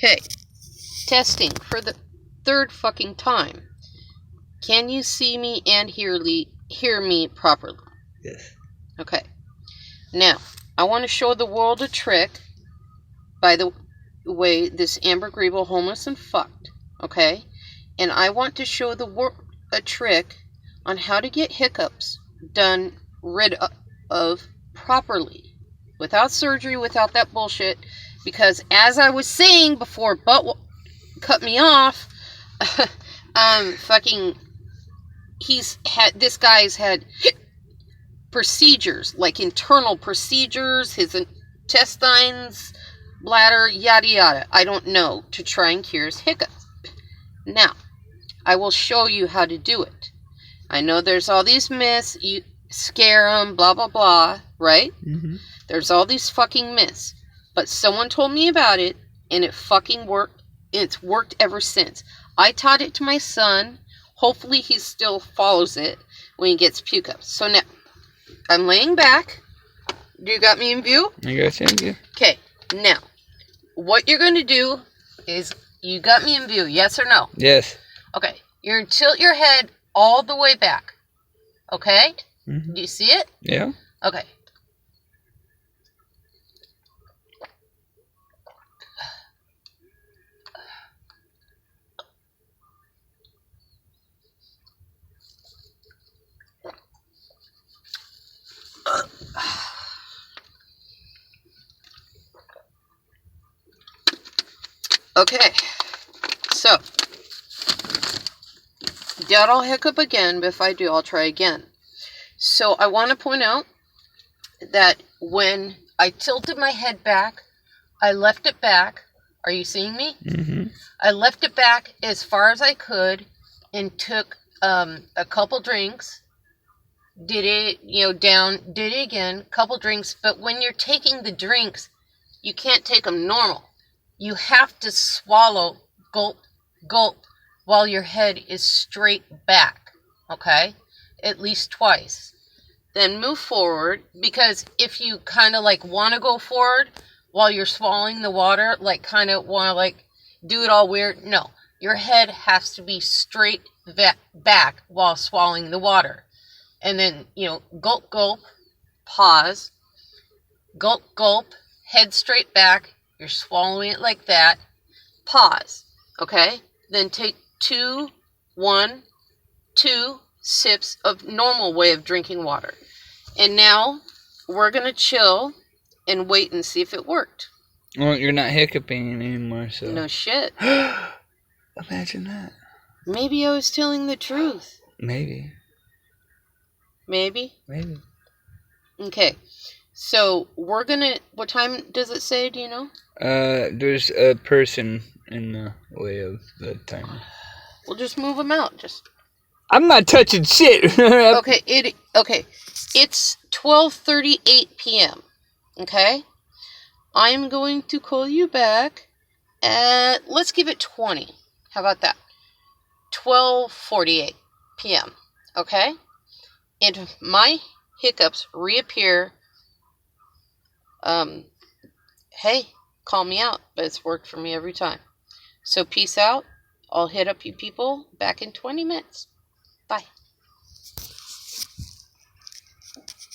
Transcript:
Okay. Testing for the third fucking time. Can you see me and hear me properly? Yes. Okay. Now, I want to show the world a trick. By the way, this Amber Grable homeless and fucked. Okay? And I want to show the world a trick on how to get hiccups done rid of properly. Without surgery, without that bullshit. Because as I was saying before, cut me off. This guy's had procedures, like internal procedures, his intestines, bladder, yada yada. I don't know, to try and cure his hiccups. Now, I will show you how to do it. I know there's all these myths, you scare them, blah blah blah, right? Mm-hmm. There's all these fucking myths. But someone told me about it, and it fucking worked. It's worked ever since. I taught it to my son. Hopefully he still follows it when he gets puke ups. So now, I'm laying back. Do you got me in view? I got you. Okay, now, what you're going to do is, you got me in view, yes or no? Yes. Okay, you're going to tilt your head all the way back. Okay? Mm-hmm. Do you see it? Yeah. Okay. Okay, so, doubt I'll hiccup again, but if I do, I'll try again. So, I want to point out that when I tilted my head back, I left it back. Are you seeing me? Mm-hmm. I left it back as far as I could and took a couple drinks. Did it, down, did it again, couple drinks. But when you're taking the drinks, you can't take them normal. You have to swallow, gulp, gulp, while your head is straight back, okay? At least twice. Then move forward, because if you kind of like want to go forward while you're swallowing the water, like kind of want to like do it all weird, no. Your head has to be straight back while swallowing the water. And then, gulp, gulp, pause, gulp, gulp, head straight back. You're swallowing it like that. Pause. Okay? Then take 2 sips of normal way of drinking water. And now we're going to chill and wait and see if it worked. Well, you're not hiccuping anymore, so. No shit. Imagine that. Maybe I was telling the truth. Maybe. Maybe? Maybe. Okay. So, we're gonna... What time does it say, do you know? There's a person in the way of the timer. We'll just move them out. I'm not touching shit! Okay, it's 12:38 p.m. Okay? I'm going to call you back at... Let's give it 20. How about that? 12:48 p.m. Okay? And if my hiccups reappear... hey, call me out, but it's worked for me every time. So peace out. I'll hit up you people back in 20 minutes.